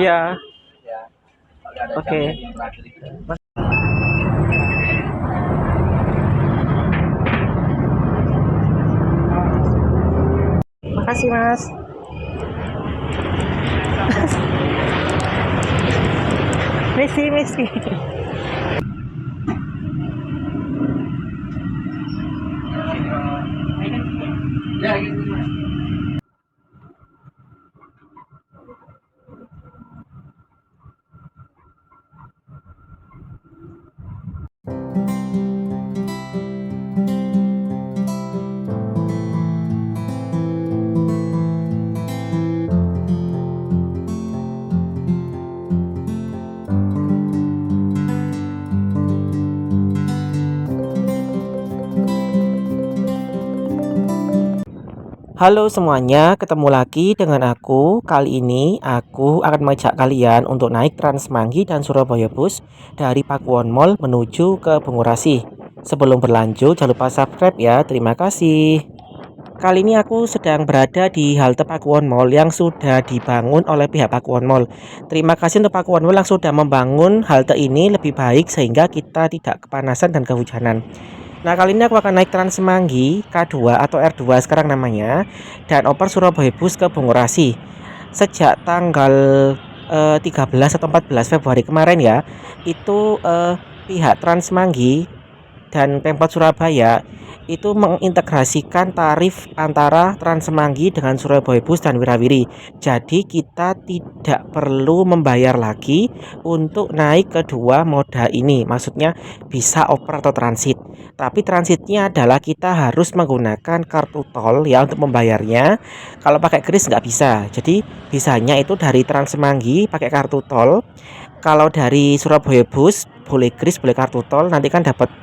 Iya, Ya, kalau ada oke. yang terakhir itu. Makasih, Mas. Misi, misi. Ya, gitu Mas. Halo semuanya, ketemu lagi dengan aku. Kali ini aku akan mengajak kalian untuk naik Trans Semanggi dan Surabaya Bus dari Pakuwon Mall menuju ke Bungurasi. Sebelum berlanjut, jangan lupa subscribe ya. Terima kasih. Kali ini aku sedang berada di halte Pakuwon Mall yang sudah dibangun oleh pihak Pakuwon Mall. Terima kasih untuk Pakuwon Mall yang sudah membangun halte ini lebih baik sehingga kita tidak kepanasan dan kehujanan. Nah, kali ini aku akan naik Trans Semanggi K2 atau R2 sekarang namanya dan oper Surabaya Bus ke Bungurasi. Sejak tanggal 13 atau 14 Februari kemarin ya, itu pihak Trans Semanggi dan Pemkot Surabaya itu mengintegrasikan tarif antara Trans Semanggi dengan Surabaya Bus dan Wirawiri. Jadi kita tidak perlu membayar lagi untuk naik kedua moda ini. Maksudnya bisa oper atau transit. Tapi transitnya adalah kita harus menggunakan kartu tol ya untuk membayarnya. Kalau pakai kris nggak bisa. Jadi bisanya itu dari Trans Semanggi pakai kartu tol. Kalau dari Surabaya Bus boleh kris, boleh kartu tol. Nanti kan dapat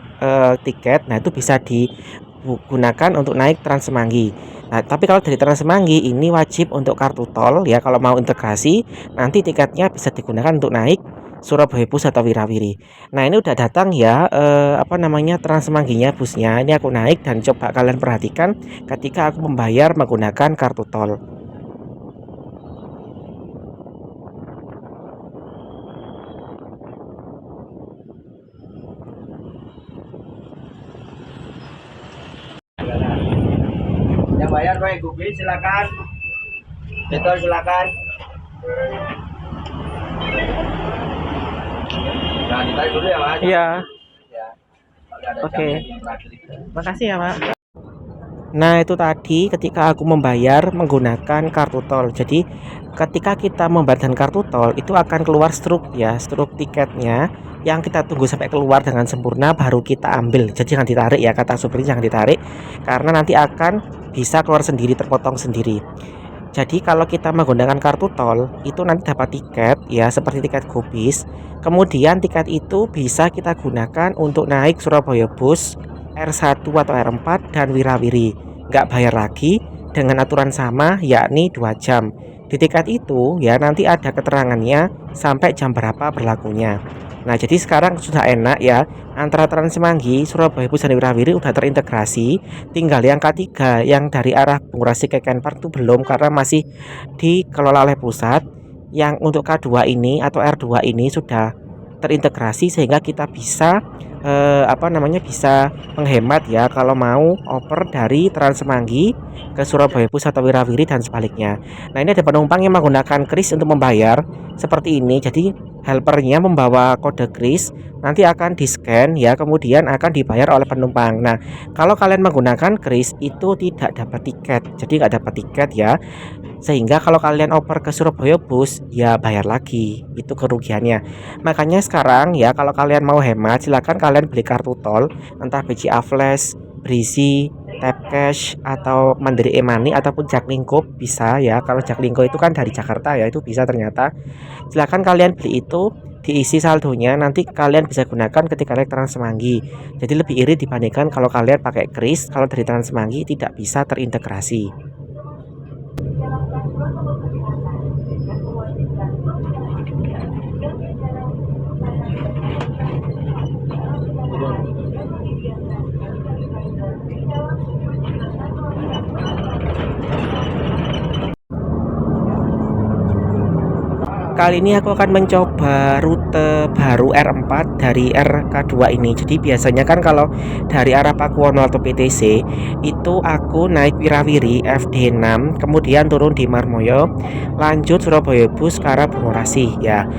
tiket. Nah, itu bisa digunakan untuk naik Trans Semanggi. Nah, tapi kalau dari Trans Semanggi ini wajib untuk kartu tol ya. Kalau mau integrasi, nanti tiketnya bisa digunakan untuk naik Surabaya Bus atau Wirawiri. Nah, ini udah datang ya apa namanya Trans Semangginya busnya. Ini aku naik dan coba kalian perhatikan ketika aku membayar menggunakan kartu tol. Yang bayar pakai Google silakan. Betul silakan. Nah, ditarik dulu ya Mas. Iya, Ya, kalau ada oke. yang terakhir itu. Makasih ya, Pak. Nah, itu tadi ketika aku membayar menggunakan kartu tol. Jadi, ketika kita membayar dengan kartu tol, itu akan keluar struk ya, struk tiketnya yang kita tunggu sampai keluar dengan sempurna baru kita ambil. Jadi jangan ditarik ya, kata supirnya jangan ditarik karena nanti akan bisa keluar sendiri, terpotong sendiri. Jadi kalau kita menggunakan kartu tol, itu nanti dapat tiket ya, seperti tiket GoBis. Kemudian tiket itu bisa kita gunakan untuk naik Surabaya Bus R1 atau R4 dan Wirawiri. Nggak bayar lagi dengan aturan sama yakni 2 jam. Di tiket itu ya nanti ada keterangannya sampai jam berapa berlakunya. Nah, jadi sekarang sudah enak ya, antara Trans Semanggi, Surabaya Bus dan Wirawiri udah terintegrasi. Tinggal yang ketiga yang dari arah Bungurasi ke Ken Park itu belum karena masih dikelola oleh pusat. Yang untuk K2 ini atau R2 ini sudah terintegrasi sehingga kita bisa apa namanya bisa menghemat ya kalau mau oper dari Trans Semanggi ke Surabaya Bus atau Wirawiri dan sebaliknya. Nah, ini ada penumpang yang menggunakan kris untuk membayar seperti ini. Jadi helpernya membawa kode kris, nanti akan di-scan ya, kemudian akan dibayar oleh penumpang. Nah, kalau kalian menggunakan kris itu tidak dapat tiket. Jadi nggak dapat tiket ya. Sehingga kalau kalian oper ke Surabaya Bus ya bayar lagi. Itu kerugiannya. Makanya sekarang ya kalau kalian mau hemat silakan kalian beli kartu tol entah BCA Flash, Brizi, Tap Cash atau Mandiri e-money ataupun Jaklingko bisa ya. Kalau Jaklingko itu kan dari Jakarta ya, itu bisa ternyata. Silakan kalian beli itu, diisi saldonya nanti kalian bisa gunakan ketika naik Trans Semanggi. Jadi lebih irit dibandingkan kalau kalian pakai kris, kalau dari Trans Semanggi tidak bisa terintegrasi. Kali ini aku akan mencoba rute baru R4 dari RK2 ini. Jadi biasanya kan kalau dari arah Pakuwono atau PTC itu aku naik Wirawiri FD6, kemudian turun di Marmoyo, lanjut Surabaya Bus ke arah Bungurasi ya.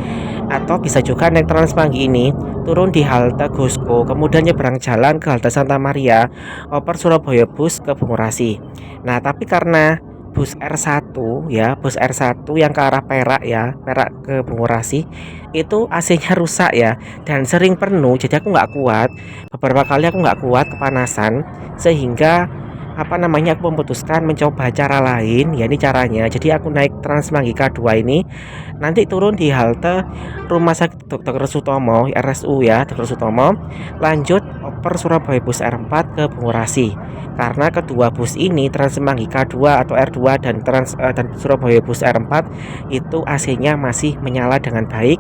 Atau bisa juga naik Transmanggi ini, turun di halte Gosko, kemudian nyebrang jalan ke halte Santa Maria, oper Surabaya Bus ke Bungurasi. Nah, tapi karena bus R1 ya, bus R1 yang ke arah Perak ya, Perak ke Bungurasi itu AC-nya rusak ya dan sering penuh, jadi aku nggak kuat. Beberapa kali aku nggak kuat kepanasan sehingga aku memutuskan mencoba cara lain. Ya, ini caranya, jadi aku naik Transmanggi K2 ini, nanti turun di halte Rumah Sakit Dr. Sutomo RSU ya, Dr. Sutomo, lanjut oper Surabaya Bus R4 ke Bungurasi. Karena kedua bus ini, Transmanggi K2 atau R2 dan Surabaya Bus R4 itu AC-nya masih menyala dengan baik,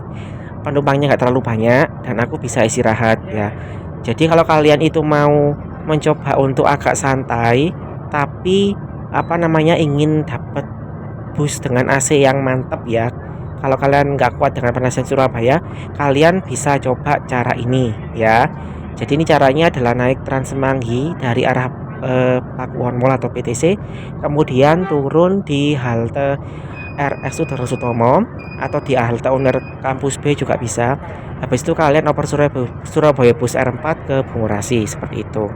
penumpangnya nggak terlalu banyak dan aku bisa istirahat ya. Jadi kalau kalian itu mau mencoba untuk agak santai tapi ingin dapat bus dengan AC yang mantap ya, kalau kalian nggak kuat dengan panasan Surabaya, kalian bisa coba cara ini ya. Jadi ini caranya adalah naik Transmanggi dari arah Pakuwon Mall atau PTC, kemudian turun di halte RSU Dr. Sutomo atau di halte Uner Kampus B juga bisa. Habis itu kalian oper Surabaya Bus R4 ke Bungurasi seperti itu.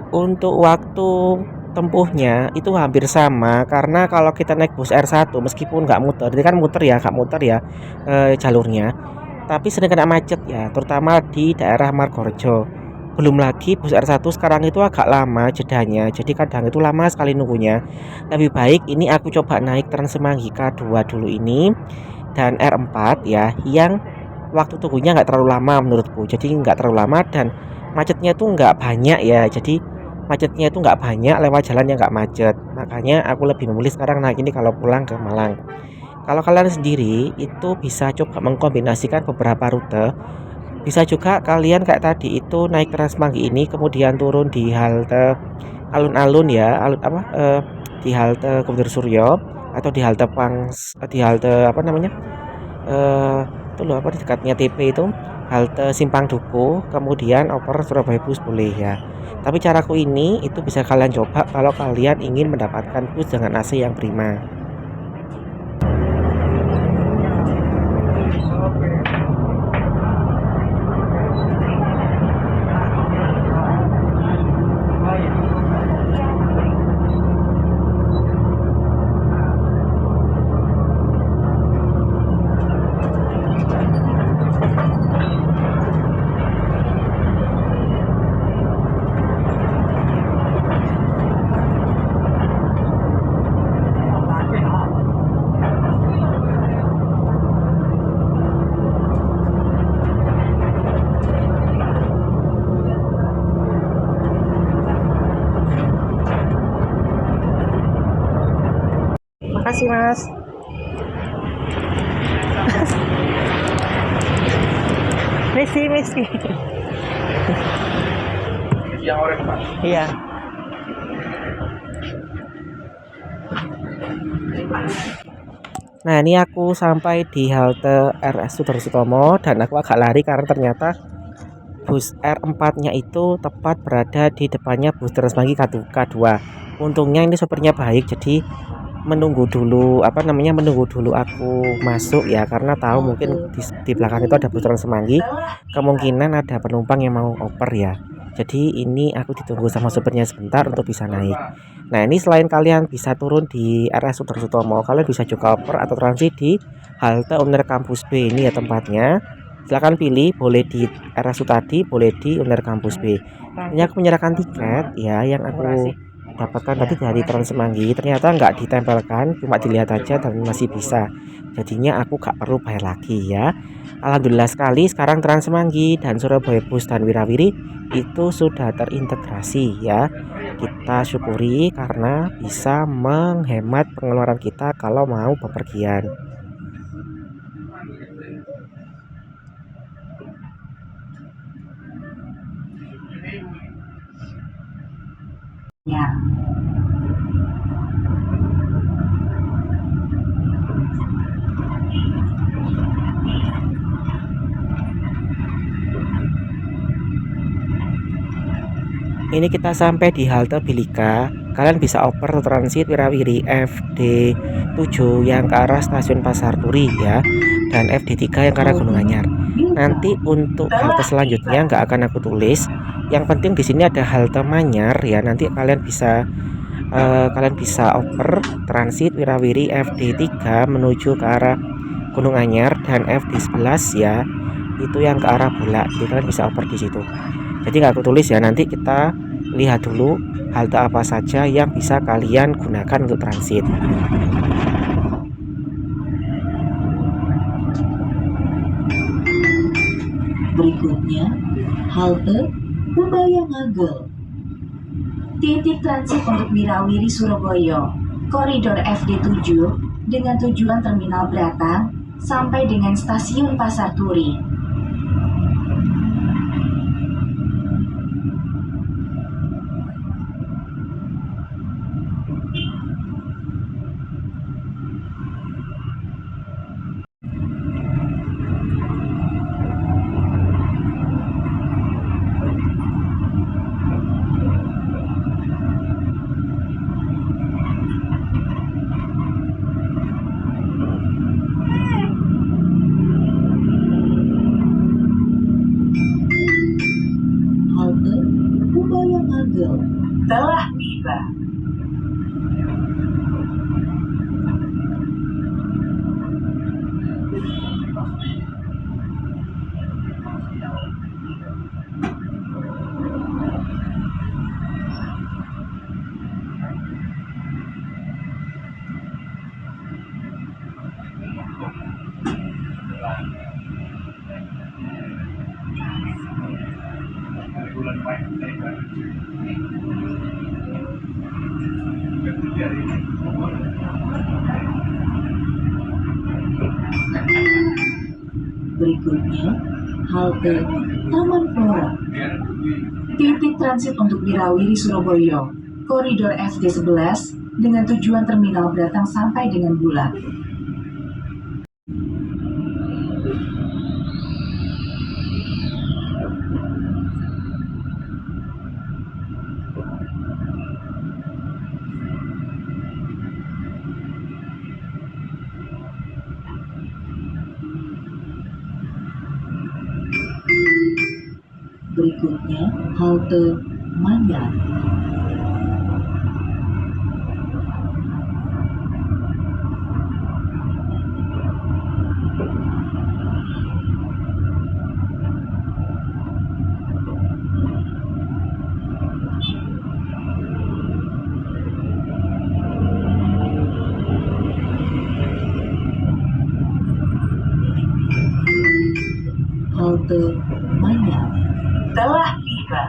Untuk waktu tempuhnya itu hampir sama, karena kalau kita naik bus R1 meskipun nggak muter, ini kan muter ya, nggak muter ya jalurnya, tapi sering kena macet ya, terutama di daerah Margorejo. Belum lagi bus R1 sekarang itu agak lama jedanya, jadi kadang itu lama sekali nunggunya. Lebih baik ini aku coba naik Transmanggi K2 dulu ini dan R4 ya, yang waktu tunggunya nggak terlalu lama menurutku, jadi nggak terlalu lama dan macetnya tuh nggak banyak ya, jadi macetnya itu nggak banyak, lewat jalan yang nggak macet. Makanya aku lebih memilih sekarang naik ini kalau pulang ke Malang. Kalau kalian sendiri itu bisa coba mengkombinasikan beberapa rute. Bisa juga kalian kayak tadi itu naik Transmanggi ini kemudian turun di halte alun-alun ya, di halte Gubernur Suryo atau di halte di halte eh itu loh apa di dekatnya TP itu, halte Simpang Duku, kemudian oper Surabaya Bus boleh ya. Tapi caraku ini itu bisa kalian coba kalau kalian ingin mendapatkan bus dengan AC yang prima. Makasih Mas. Misi. Yang orange, Pak. Iya. Nah, ini aku sampai di halte RS Sudarsotomo dan aku agak lari karena ternyata bus R4-nya itu tepat berada di depannya bus Transmanggi K2. Untungnya ini sopirnya baik, jadi menunggu dulu menunggu dulu aku masuk ya, karena tahu mungkin di belakang itu ada bus Transmanggi, kemungkinan ada penumpang yang mau oper ya. Jadi ini aku ditunggu sama sopirnya sebentar untuk bisa naik. Nah, ini selain kalian bisa turun di RS Sutomo, kalian bisa juga oper atau transit di halte Uner Kampus B ini ya tempatnya. Silahkan pilih, boleh di RS tadi, boleh di Uner Kampus B. Ini aku menyerahkan tiket ya, yang aku dapatkan tadi dari Transmanggi, ternyata nggak ditempelkan, cuma dilihat aja dan masih bisa. Jadinya aku gak perlu bayar lagi ya. Alhamdulillah sekali sekarang Transmanggi dan Surabaya Bus dan Wirawiri itu sudah terintegrasi ya. Kita syukuri karena bisa menghemat pengeluaran kita kalau mau bepergian. Ya, Ini kita sampai di halte Bilika. Kalian bisa oper transit Wirawiri FD7 yang ke arah stasiun Pasar Turi ya, dan FD3 yang ke arah Gunung Anyar. Nanti untuk halte selanjutnya nggak akan aku tulis. Yang penting di sini ada halte Manyar ya. Nanti kalian bisa oper transit Wirawiri FD3 menuju ke arah Gunung Anyar, dan FD11 ya, itu yang ke arah Bulak. Jadi kalian bisa oper di situ. Jadi nggak aku tulis ya, nanti kita lihat dulu halte apa saja yang bisa kalian gunakan untuk transit. berikutnya halte Ubaya Ngagel. Titik transit untuk Wirawiri Surabaya, koridor FD7 dengan tujuan Terminal Beratang sampai dengan Stasiun Pasar Turi. Halte Ubaya Ngagel telah tiba. Berikutnya, halte Taman Flora. Titik transit untuk Wirawiri Surabaya, koridor FD11 dengan tujuan Terminal Beratang sampai dengan Bulak. Berikutnya, halte Manyar. Halte Manyar telah tiba.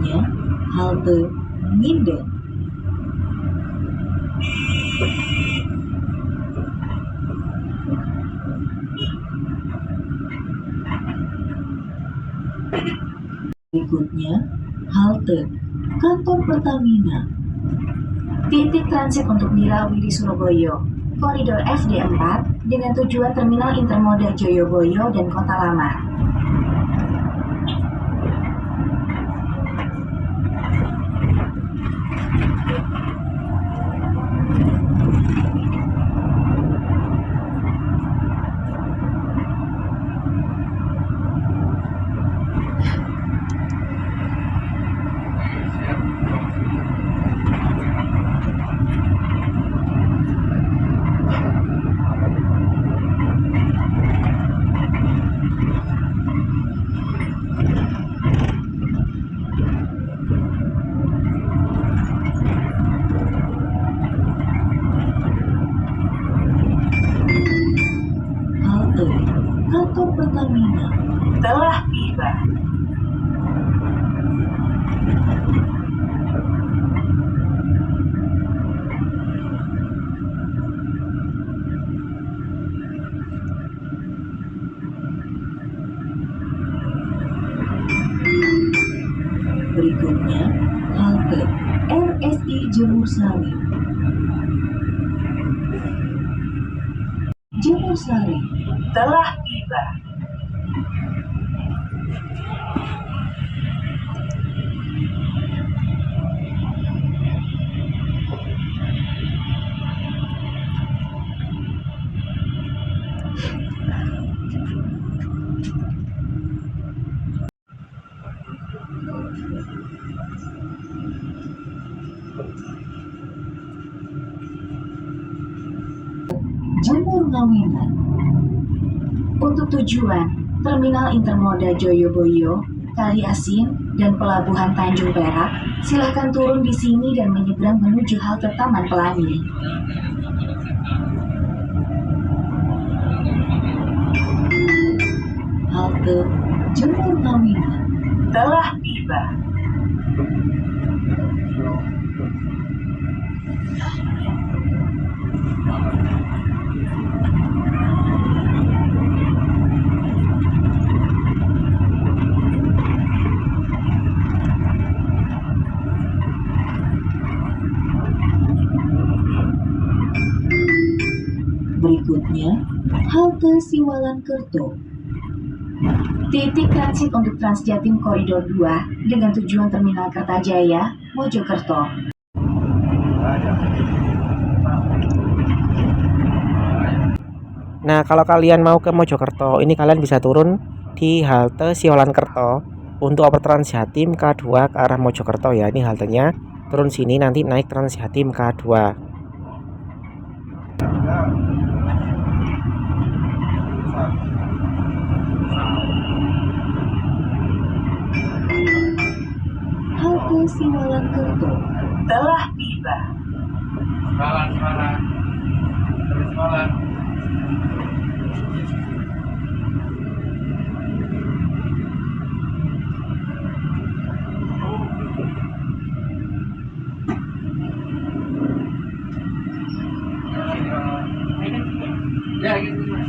Berikutnya, halte Minden. Berikutnya, halte Kantor Pertamina. Titik transit untuk Mirawiri Surabaya, koridor FD4 dengan tujuan Terminal Intermoda Joyoboyo dan Kota Lama. Halte Kantor Pertamina telah tiba. Berikutnya, halte RSI Jemur Sari. Jemur Sari telah tiba. Jemur Ngawinan. Untuk tujuan Terminal Intermoda Joyoboyo, Kali Asin, dan Pelabuhan Tanjung Perak, silakan turun di sini dan menyeberang menuju halte Taman Pelangi. Halte Jemur Ngawinan telah tiba. Berikutnya, halte Siwalan Kerto. Titik transit untuk Transjatim Koridor 2 dengan tujuan Terminal Kertajaya, Mojokerto. Nah, kalau kalian mau ke Mojokerto, ini kalian bisa turun di halte Siwalan Kerto untuk oper Transjatim K2 ke arah Mojokerto ya. Ini haltenya, turun sini nanti naik Transjatim K2. Halte Siwalan Kerto telah tiba. Ya gitu Mas.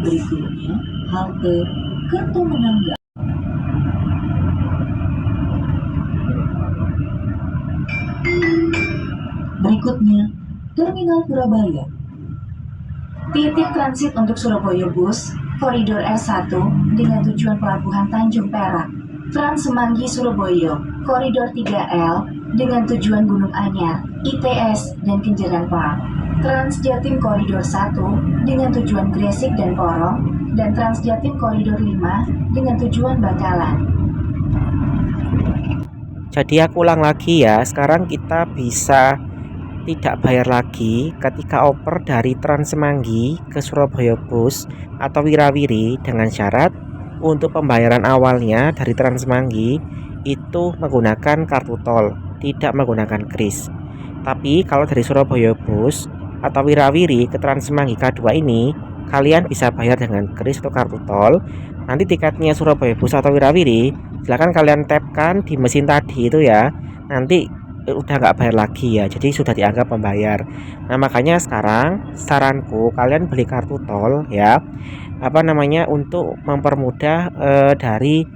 Berikutnya, halte Kerto Menangga. Berikutnya, Terminal Purabaya. Titik transit untuk Surabaya Bus, koridor S1 dengan tujuan Pelabuhan Tanjung Perak, Trans Semanggi Surabaya, koridor 3L dengan tujuan Gunung Anyar, ITS, dan Kenjeran Park. Transjatim Koridor 1 dengan tujuan Gresik dan Porong, dan Transjatim Koridor 5 dengan tujuan Bangkalan. Jadi aku ulang lagi ya, sekarang kita bisa tidak bayar lagi ketika oper dari Trans Semanggi ke Surabaya Bus atau Wirawiri dengan syarat Untuk pembayaran awalnya dari Transmanggi itu menggunakan kartu tol, tidak menggunakan kris. Tapi kalau dari Surabaya Bus atau Wirawiri ke Transmanggi K2 ini, kalian bisa bayar dengan kris atau kartu tol. Nanti tiketnya Surabaya Bus atau Wirawiri, silahkan kalian tapkan di mesin tadi itu ya. Nanti udah nggak bayar lagi ya, jadi sudah dianggap pembayar. Nah makanya sekarang saranku kalian beli kartu tol ya, apa namanya, untuk mempermudah dari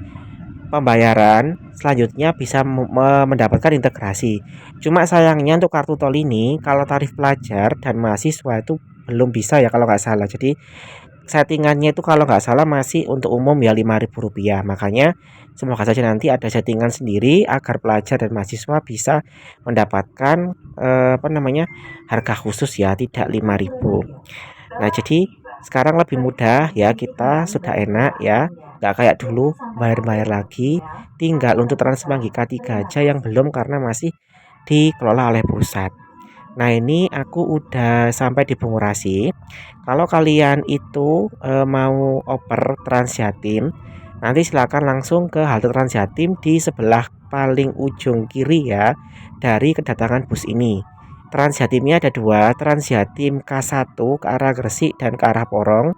pembayaran selanjutnya bisa mendapatkan integrasi. Cuma sayangnya untuk kartu tol ini kalau tarif pelajar dan mahasiswa itu belum bisa ya kalau nggak salah. Jadi settingannya itu kalau nggak salah masih untuk umum ya Rp5.000. Makanya semoga saja nanti ada settingan sendiri agar pelajar dan mahasiswa bisa mendapatkan apa namanya, harga khusus ya, tidak 5.000. Nah, jadi sekarang lebih mudah ya, kita sudah enak ya, nggak kayak dulu bayar-bayar lagi. Tinggal untuk Transmanggi K3 aja yang belum karena masih dikelola oleh pusat. Nah, ini aku udah sampai di Bungurasi. Kalau kalian itu mau oper Transjatim, nanti silakan langsung ke halte Transjatim di sebelah paling ujung kiri ya dari kedatangan bus ini. Transjatimnya ada dua, Transjatim K1 ke arah Gresik dan ke arah Porong,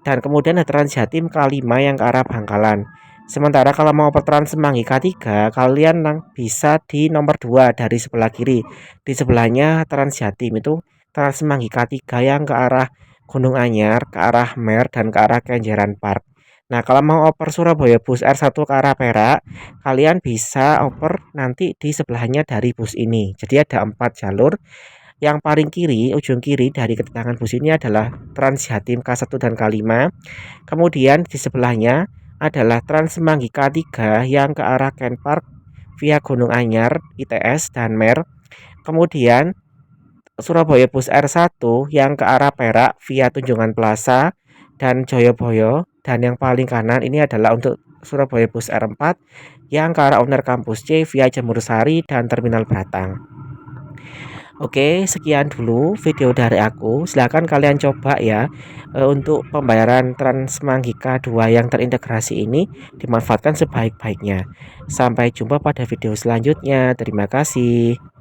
dan kemudian ada Transjatim K5 yang ke arah Bangkalan. Sementara kalau mau oper Transmanggi K3, kalian bisa di nomor 2 dari sebelah kiri. Di sebelahnya Transjatim itu Transmanggi K3 yang ke arah Gunung Anyar, ke arah Mer, dan ke arah Kenjeran Park. Nah, kalau mau oper Surabaya Bus R1 ke arah Perak, kalian bisa oper nanti di sebelahnya dari bus ini. Jadi ada 4 jalur. Yang paling kiri, ujung kiri dari kedatangan bus ini adalah Transjatim K1 dan K5. Kemudian di sebelahnya adalah Transmanggi K3 yang ke arah Ken Park via Gunung Anyar, ITS, dan Mer. Kemudian Surabaya Bus R1 yang ke arah Perak via Tunjungan Plaza dan Joyoboyo. Dan yang paling kanan ini adalah untuk Surabaya Bus R4 yang ke arah Uner Kampus C via Jemur Sari dan Terminal Batang. Oke, sekian dulu video dari aku. Silahkan kalian coba ya, untuk pembayaran Transmanggi K2 yang terintegrasi ini dimanfaatkan sebaik-baiknya. Sampai jumpa pada video selanjutnya. Terima kasih.